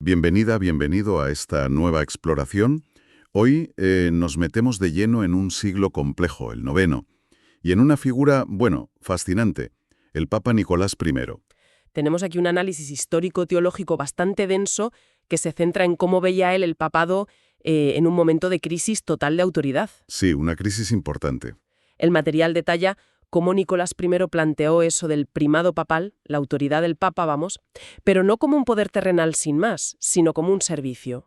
Bienvenida, bienvenido a esta nueva exploración. Hoy nos metemos de lleno en un siglo complejo, el noveno, y en una figura, bueno, fascinante, el Papa Nicolás I. Tenemos aquí un análisis histórico-teológico bastante denso que se centra en cómo veía él el papado en un momento de crisis total de autoridad. Sí, una crisis importante. El material detalla cómo Nicolás I planteó eso del primado papal, la autoridad del papa, vamos, pero no como un poder terrenal sin más, sino como un servicio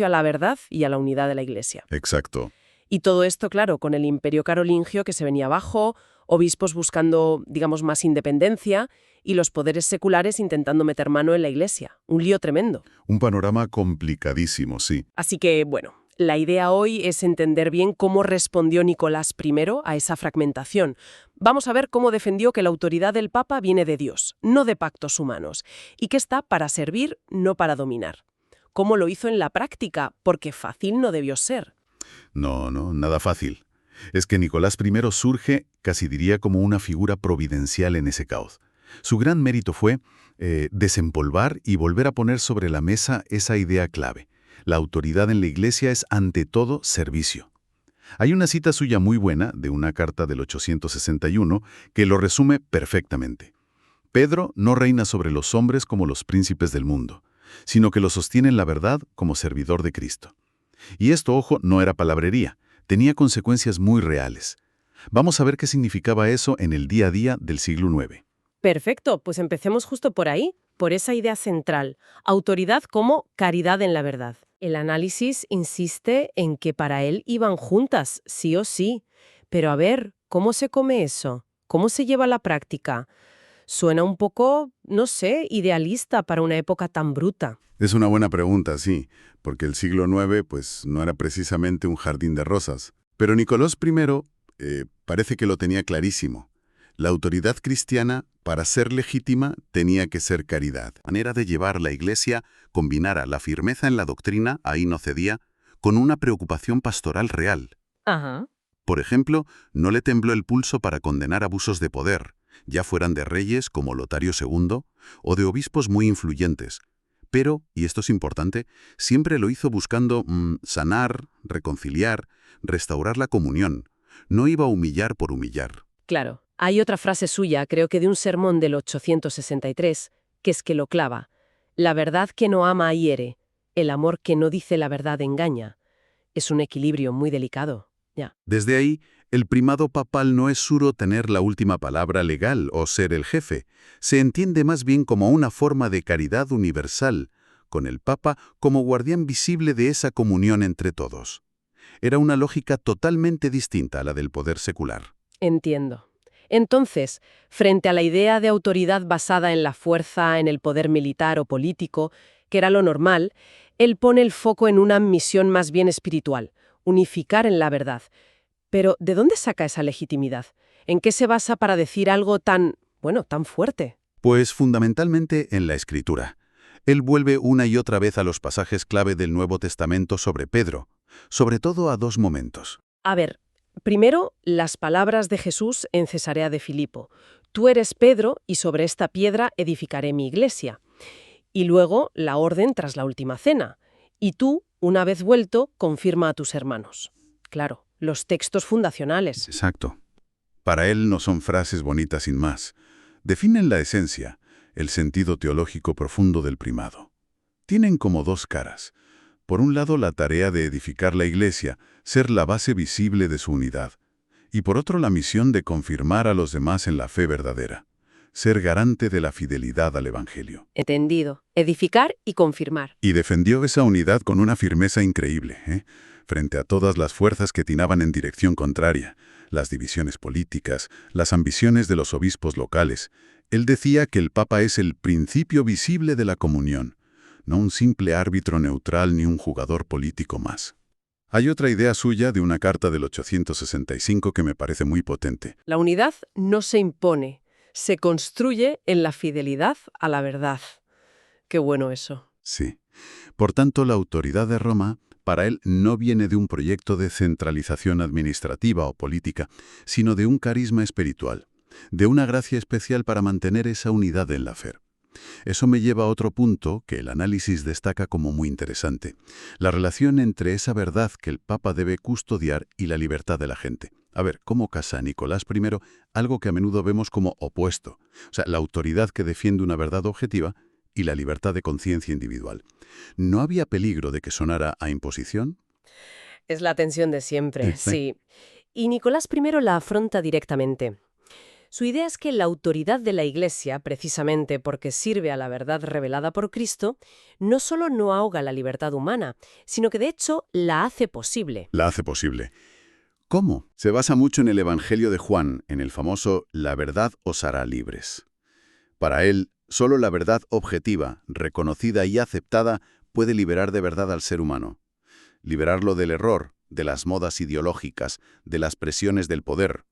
a la verdad y a la unidad de la Iglesia. Exacto. Y todo esto, claro, con el imperio carolingio que se venía abajo, obispos buscando, digamos, más independencia y los poderes seculares intentando meter mano en la Iglesia. Un lío tremendo. Un panorama complicadísimo, sí. Así que, bueno, la idea hoy es entender bien cómo respondió Nicolás I a esa fragmentación. Vamos a ver cómo defendió que la autoridad del Papa viene de Dios, no de pactos humanos, y que está para servir, no para dominar. Cómo lo hizo en la práctica, porque fácil no debió ser. No, nada fácil. Es que Nicolás I surge, casi diría, como una figura providencial en ese caos. Su gran mérito fue desempolvar y volver a poner sobre la mesa esa idea clave. La autoridad en la Iglesia es, ante todo, servicio. Hay una cita suya muy buena, de una carta del 861, que lo resume perfectamente. Pedro no reina sobre los hombres como los príncipes del mundo, sino que los sostiene en la verdad como servidor de Cristo. Y esto, ojo, no era palabrería, tenía consecuencias muy reales. Vamos a ver qué significaba eso en el día a día del siglo IX. Perfecto, pues empecemos justo por ahí, por esa idea central, autoridad como caridad en la verdad. El análisis insiste en que para él iban juntas, sí o sí. Pero a ver, ¿cómo se come eso? ¿Cómo se lleva a la práctica? Suena un poco, no sé, idealista para una época tan bruta. Es una buena pregunta, sí, porque el siglo IX pues, no era precisamente un jardín de rosas. Pero Nicolás I parece que lo tenía clarísimo. La autoridad cristiana, para ser legítima, tenía que ser caridad. La manera de llevar la Iglesia combinara la firmeza en la doctrina, ahí no cedía, con una preocupación pastoral real. Ajá. Por ejemplo, no le tembló el pulso para condenar abusos de poder, ya fueran de reyes como Lotario II o de obispos muy influyentes. Pero, y esto es importante, siempre lo hizo buscando sanar, reconciliar, restaurar la comunión. No iba a humillar por humillar. Claro. Hay otra frase suya, creo que de un sermón del 863, que es que lo clava. La verdad que no ama hiere, el amor que no dice la verdad engaña. Es un equilibrio muy delicado. Ya. Desde ahí, el primado papal no es solo tener la última palabra legal o ser el jefe. Se entiende más bien como una forma de caridad universal, con el Papa como guardián visible de esa comunión entre todos. Era una lógica totalmente distinta a la del poder secular. Entiendo. Entonces, frente a la idea de autoridad basada en la fuerza, en el poder militar o político, que era lo normal, él pone el foco en una misión más bien espiritual, unificar en la verdad. Pero, ¿de dónde saca esa legitimidad? ¿En qué se basa para decir algo tan, tan fuerte? Pues fundamentalmente en la Escritura. Él vuelve una y otra vez a los pasajes clave del Nuevo Testamento sobre Pedro, sobre todo a dos momentos. A ver, primero, las palabras de Jesús en Cesarea de Filipo. Tú eres Pedro y sobre esta piedra edificaré mi iglesia. Y luego, la orden tras la última cena. Y tú, una vez vuelto, confirma a tus hermanos. Claro, los textos fundacionales. Exacto. Para él no son frases bonitas sin más. Definen la esencia, el sentido teológico profundo del primado. Tienen como dos caras. Por un lado, la tarea de edificar la Iglesia, ser la base visible de su unidad. Y por otro, la misión de confirmar a los demás en la fe verdadera, ser garante de la fidelidad al Evangelio. Entendido. Edificar y confirmar. Y defendió esa unidad con una firmeza increíble, frente a todas las fuerzas que tinaban en dirección contraria, las divisiones políticas, las ambiciones de los obispos locales. Él decía que el Papa es el principio visible de la comunión, no un simple árbitro neutral ni un jugador político más. Hay otra idea suya de una carta del 865 que me parece muy potente. La unidad no se impone, se construye en la fidelidad a la verdad. Qué bueno eso. Sí. Por tanto, la autoridad de Roma, para él, no viene de un proyecto de centralización administrativa o política, sino de un carisma espiritual, de una gracia especial para mantener esa unidad en la fe. Eso me lleva a otro punto que el análisis destaca como muy interesante: la relación entre esa verdad que el Papa debe custodiar y la libertad de la gente. A ver, ¿cómo casa Nicolás I algo que a menudo vemos como opuesto? O sea, la autoridad que defiende una verdad objetiva y la libertad de conciencia individual. ¿No había peligro de que sonara a imposición? Es la tensión de siempre, Sí. sí. Y Nicolás I la afronta directamente. Su idea es que la autoridad de la Iglesia, precisamente porque sirve a la verdad revelada por Cristo, no solo no ahoga la libertad humana, sino que de hecho la hace posible. La hace posible. ¿Cómo? Se basa mucho en el Evangelio de Juan, en el famoso «La verdad os hará libres». Para él, solo la verdad objetiva, reconocida y aceptada puede liberar de verdad al ser humano. Liberarlo del error, de las modas ideológicas, de las presiones del poder,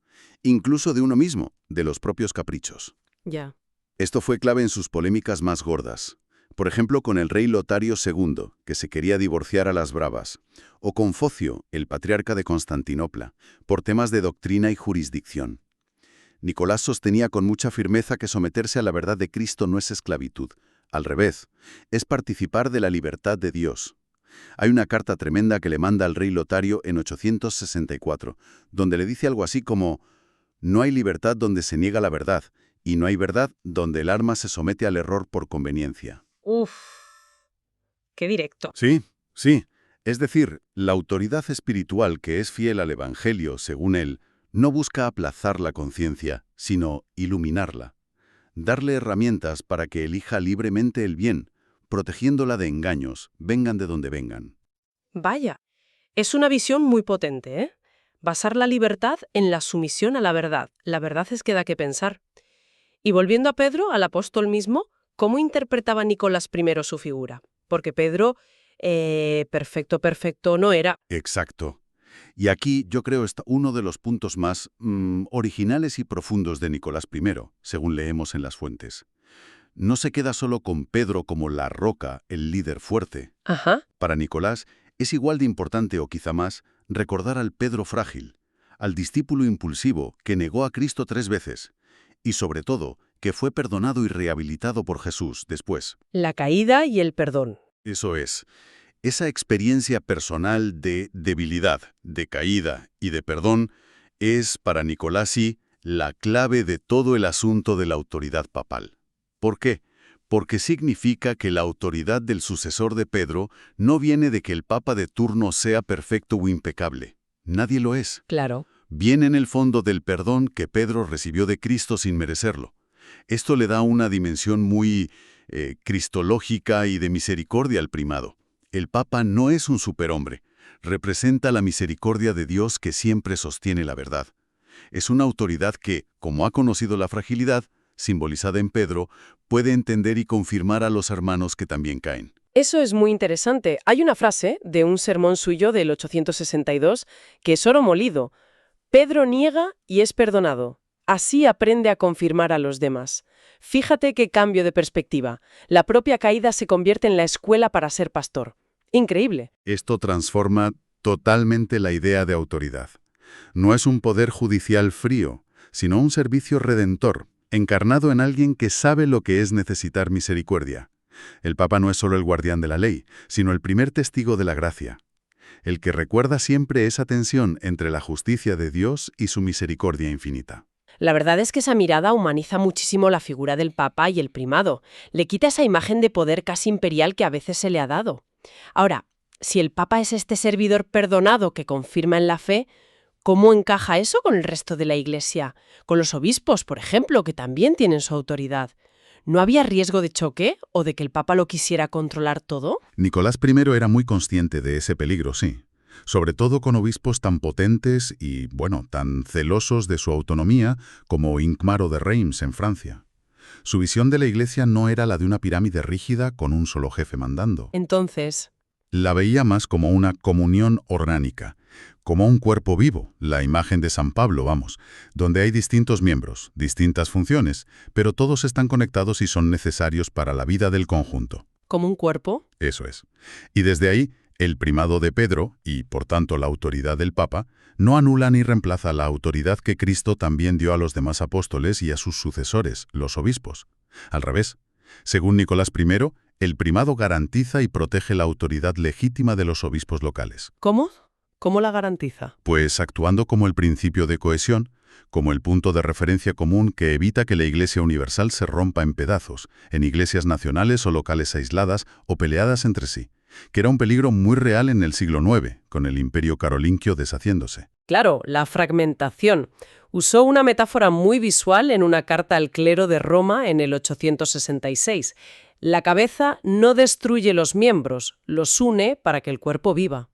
incluso de uno mismo, de los propios caprichos. Ya. Esto fue clave en sus polémicas más gordas. Por ejemplo, con el rey Lotario II, que se quería divorciar a las bravas, o con Focio, el patriarca de Constantinopla, por temas de doctrina y jurisdicción. Nicolás sostenía con mucha firmeza que someterse a la verdad de Cristo no es esclavitud. Al revés, es participar de la libertad de Dios. Hay una carta tremenda que le manda al rey Lotario en 864, donde le dice algo así como: «No hay libertad donde se niega la verdad, y no hay verdad donde el alma se somete al error por conveniencia». Uf, qué directo. Sí, sí. Es decir, la autoridad espiritual que es fiel al Evangelio, según él, no busca aplazar la conciencia, sino iluminarla. Darle herramientas para que elija libremente el bien, protegiéndola de engaños, vengan de donde vengan. Vaya, es una visión muy potente, ¿eh? Basar la libertad en la sumisión a la verdad. La verdad es que da que pensar. Y volviendo a Pedro, al apóstol mismo, ¿cómo interpretaba Nicolás I su figura? Porque Pedro, perfecto no era. Exacto. Y aquí yo creo está uno de los puntos más originales y profundos de Nicolás I, según leemos en las fuentes. No se queda solo con Pedro como la roca, el líder fuerte. Ajá. Para Nicolás es igual de importante o quizá más recordar al Pedro frágil, al discípulo impulsivo que negó a Cristo 3 veces y sobre todo que fue perdonado y rehabilitado por Jesús después. La caída y el perdón. Eso es. Esa experiencia personal de debilidad, de caída y de perdón es para Nicolasi la clave de todo el asunto de la autoridad papal. ¿Por qué? Porque significa que la autoridad del sucesor de Pedro no viene de que el papa de turno sea perfecto o impecable. Nadie lo es. Claro. Viene en el fondo del perdón que Pedro recibió de Cristo sin merecerlo. Esto le da una dimensión muy cristológica y de misericordia al primado. El Papa no es un superhombre, representa la misericordia de Dios que siempre sostiene la verdad. Es una autoridad que, como ha conocido la fragilidad, simbolizada en Pedro, puede entender y confirmar a los hermanos que también caen. Eso es muy interesante. Hay una frase de un sermón suyo del 862 que es oro molido. Pedro niega y es perdonado. Así aprende a confirmar a los demás. Fíjate qué cambio de perspectiva. La propia caída se convierte en la escuela para ser pastor. Increíble. Esto transforma totalmente la idea de autoridad. No es un poder judicial frío, sino un servicio redentor, encarnado en alguien que sabe lo que es necesitar misericordia. El Papa no es solo el guardián de la ley, sino el primer testigo de la gracia. El que recuerda siempre esa tensión entre la justicia de Dios y su misericordia infinita. La verdad es que esa mirada humaniza muchísimo la figura del Papa y el primado. Le quita esa imagen de poder casi imperial que a veces se le ha dado. Ahora, si el Papa es este servidor perdonado que confirma en la fe, ¿cómo encaja eso con el resto de la Iglesia? Con los obispos, por ejemplo, que también tienen su autoridad. ¿No había riesgo de choque o de que el Papa lo quisiera controlar todo? Nicolás I era muy consciente de ese peligro, sí. Sobre todo con obispos tan potentes y, tan celosos de su autonomía como Hincmaro de Reims en Francia. Su visión de la Iglesia no era la de una pirámide rígida con un solo jefe mandando. Entonces, La veía más como una comunión orgánica, como un cuerpo vivo, la imagen de San Pablo, donde hay distintos miembros, distintas funciones, pero todos están conectados y son necesarios para la vida del conjunto. ¿como un cuerpo? Eso es. Y desde ahí, el primado de Pedro, y por tanto la autoridad del Papa, no anula ni reemplaza la autoridad que Cristo también dio a los demás apóstoles y a sus sucesores, los obispos. Al revés, Según Nicolás I, el primado garantiza y protege la autoridad legítima de los obispos locales. ¿Cómo? ¿Cómo la garantiza? Pues actuando como el principio de cohesión, como el punto de referencia común que evita que la Iglesia universal se rompa en pedazos, en iglesias nacionales o locales aisladas o peleadas entre sí, que era un peligro muy real en el siglo IX, con el Imperio carolingio deshaciéndose. Claro, la fragmentación. Usó una metáfora muy visual en una carta al clero de Roma en el 866. La cabeza no destruye los miembros, los une para que el cuerpo viva.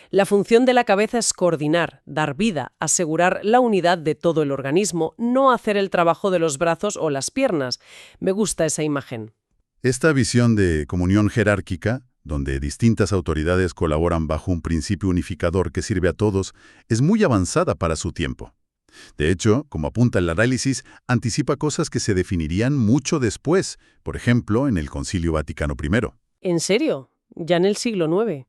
La función de la cabeza es coordinar, dar vida, asegurar la unidad de todo el organismo, no hacer el trabajo de los brazos o las piernas. Me gusta esa imagen. Esta visión de comunión jerárquica, donde distintas autoridades colaboran bajo un principio unificador que sirve a todos, es muy avanzada para su tiempo. De hecho, como apunta el análisis, anticipa cosas que se definirían mucho después, por ejemplo, en el Concilio Vaticano I. ¿En serio? ¿Ya en el siglo IX?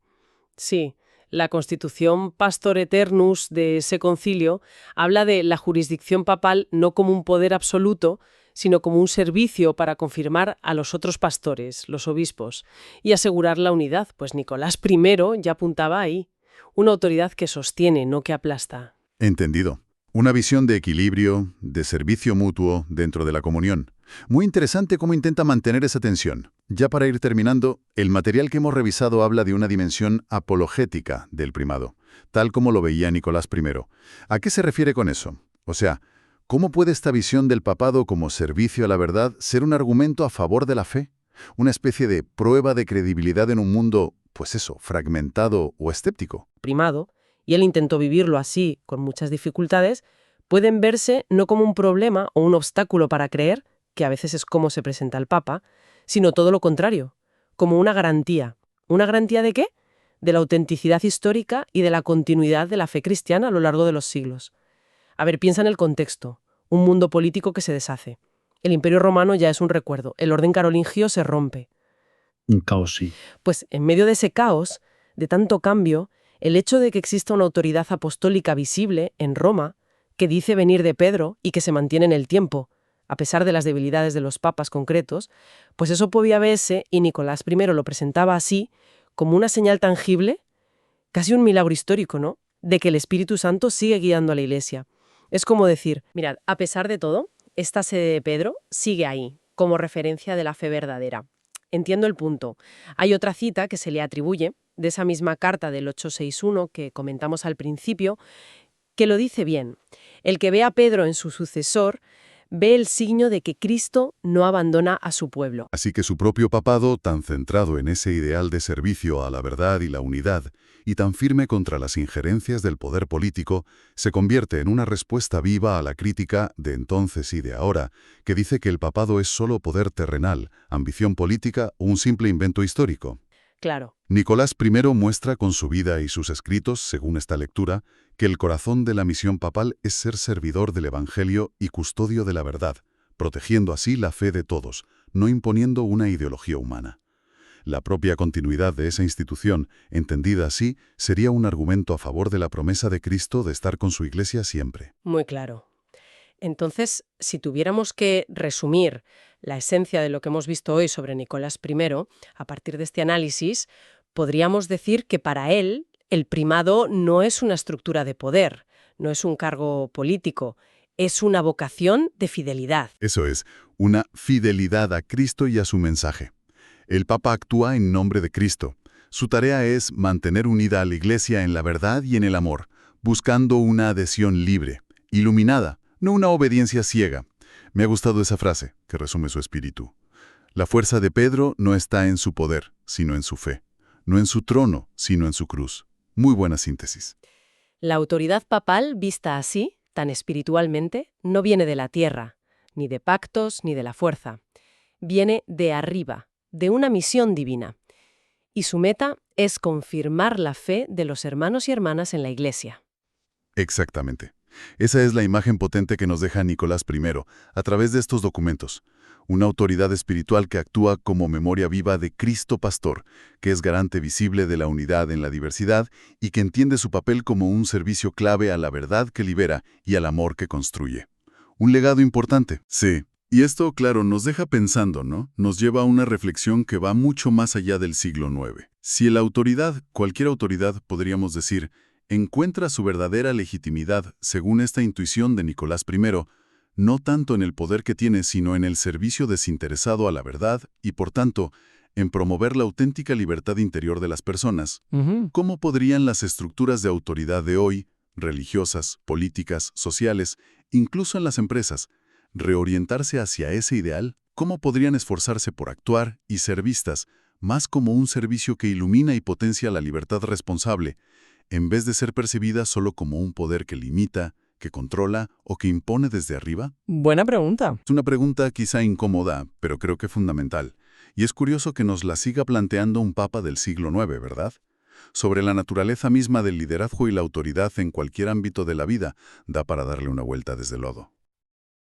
Sí. La Constitución Pastor Eternus de ese concilio habla de la jurisdicción papal no como un poder absoluto, sino como un servicio para confirmar a los otros pastores, los obispos, y asegurar la unidad, pues Nicolás I ya apuntaba ahí. Una autoridad que sostiene, no que aplasta. Entendido. Una visión de equilibrio, de servicio mutuo dentro de la comunión. Muy interesante cómo intenta mantener esa tensión. Ya para ir terminando, el material que hemos revisado habla de una dimensión apologética del primado, tal como lo veía Nicolás I. ¿A qué se refiere con eso? O sea, ¿cómo puede esta visión del papado como servicio a la verdad ser un argumento a favor de la fe? Una especie de prueba de credibilidad en un mundo, pues eso, fragmentado o escéptico. Primado, y él intentó vivirlo así, con muchas dificultades, pueden verse no como un problema o un obstáculo para creer, que a veces es como se presenta el Papa, sino todo lo contrario, como una garantía. ¿Una garantía de qué? De la autenticidad histórica y de la continuidad de la fe cristiana a lo largo de los siglos. A ver, piensa en el contexto. Un mundo político que se deshace. El Imperio Romano ya es un recuerdo. El orden carolingio se rompe. Un caos, sí. Pues en medio de ese caos, de tanto cambio, el hecho de que exista una autoridad apostólica visible en Roma, que dice venir de Pedro y que se mantiene en el tiempo, a pesar de las debilidades de los papas concretos, pues eso podía verse, y Nicolás I lo presentaba así, como una señal tangible, casi un milagro histórico, ¿no?, de que el Espíritu Santo sigue guiando a la Iglesia. Es como decir, mirad, a pesar de todo, esta sede de Pedro sigue ahí, como referencia de la fe verdadera. Entiendo el punto. Hay otra cita que se le atribuye, de esa misma carta del 861 que comentamos al principio, que lo dice bien. El que ve a Pedro en su sucesor ve el signo de que Cristo no abandona a su pueblo. Así que su propio papado, tan centrado en ese ideal de servicio a la verdad y la unidad, y tan firme contra las injerencias del poder político, se convierte en una respuesta viva a la crítica de entonces y de ahora, que dice que el papado es solo poder terrenal, ambición política o un simple invento histórico. Claro. Nicolás I muestra con su vida y sus escritos, según esta lectura, que el corazón de la misión papal es ser servidor del Evangelio y custodio de la verdad, protegiendo así la fe de todos, no imponiendo una ideología humana. La propia continuidad de esa institución, entendida así, sería un argumento a favor de la promesa de Cristo de estar con su Iglesia siempre. Muy claro. Entonces, si tuviéramos que resumir la esencia de lo que hemos visto hoy sobre Nicolás I, a partir de este análisis, podríamos decir que para él el primado no es una estructura de poder, no es un cargo político, es una vocación de fidelidad. Eso es, una fidelidad a Cristo y a su mensaje. El Papa actúa en nombre de Cristo. Su tarea es mantener unida a la Iglesia en la verdad y en el amor, buscando una adhesión libre, iluminada, no una obediencia ciega. Me ha gustado esa frase, que resume su espíritu. La fuerza de Pedro no está en su poder, sino en su fe. No en su trono, sino en su cruz. Muy buena síntesis. La autoridad papal, vista así, tan espiritualmente, no viene de la tierra, ni de pactos, ni de la fuerza. Viene de arriba, de una misión divina. Y su meta es confirmar la fe de los hermanos y hermanas en la Iglesia. Exactamente. Esa es la imagen potente que nos deja Nicolás I a través de estos documentos. Una autoridad espiritual que actúa como memoria viva de Cristo Pastor, que es garante visible de la unidad en la diversidad y que entiende su papel como un servicio clave a la verdad que libera y al amor que construye. Un legado importante, sí, Y esto, claro, nos deja pensando, ¿no? Nos lleva a una reflexión que va mucho más allá del siglo IX. Si la autoridad, cualquier autoridad, podríamos decir, encuentra su verdadera legitimidad según esta intuición de Nicolás I, no tanto en el poder que tiene, sino en el servicio desinteresado a la verdad y, por tanto, en promover la auténtica libertad interior de las personas, ¿cómo podrían las estructuras de autoridad de hoy, religiosas, políticas, sociales, incluso en las empresas, reorientarse hacia ese ideal? ¿Cómo podrían esforzarse por actuar y ser vistas más como un servicio que ilumina y potencia la libertad responsable, en vez de ser percibidas solo como un poder que limita, que controla o que impone desde arriba? Buena pregunta. Es una pregunta quizá incómoda, pero creo que fundamental. Y es curioso que nos la siga planteando un papa del siglo IX, ¿verdad? Sobre la naturaleza misma del liderazgo y la autoridad en cualquier ámbito de la vida, da para darle una vuelta desde lodo.